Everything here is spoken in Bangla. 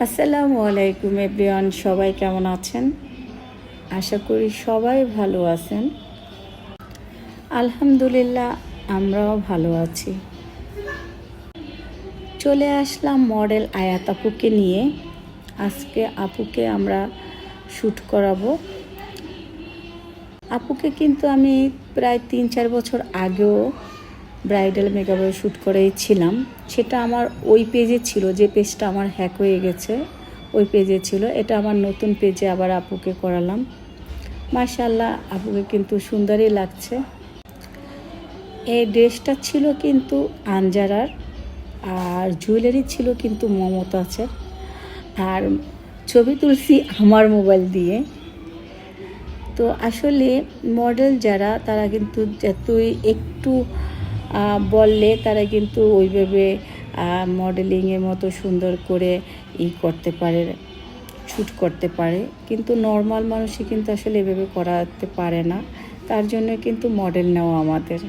আসসালামু আলাইকুম এভরিওয়ান, সবাই কেমন আছেন? আশা করি সবাই ভালো আছেন। আলহামদুলিল্লাহ, আমরাও ভালো আছি। চলে আসলাম মডেল আয়াত আপুকে নিয়ে। আজকে আপুকে আমরা শ্যুট করাবো। আপুকে কিন্তু আমি প্রায় 3-4 বছর আগেও ব্রাইডাল মেকআপে শ্যুট করেছিলাম। সেটা আমার ওই পেজে ছিল, যে পেজটা আমার হ্যাক হয়ে গেছে ওই পেজে ছিল। এটা আমার নতুন পেজে আবার আপুকে করালাম। মাশাআল্লাহ, আপুকে কিন্তু সুন্দরই লাগছে। এই ড্রেসটা ছিল কিন্তু আনজারার, আর জুয়েলারি ছিল কিন্তু মমতাজের। আর ছবি তুলছি আমার মোবাইল দিয়ে। তো আসলে মডেল যারা, তারা কিন্তু যতই একটু বললে তারা কিন্তু ওইভাবে মডেলিংয়ের মতো সুন্দর করে করতে পারে, শ্যুট করতে পারে। কিন্তু নর্মাল মানুষই কিন্তু আসলে এভাবে করাতে পারে না। তার জন্য কিন্তু মডেল নেওয়া আমাদের।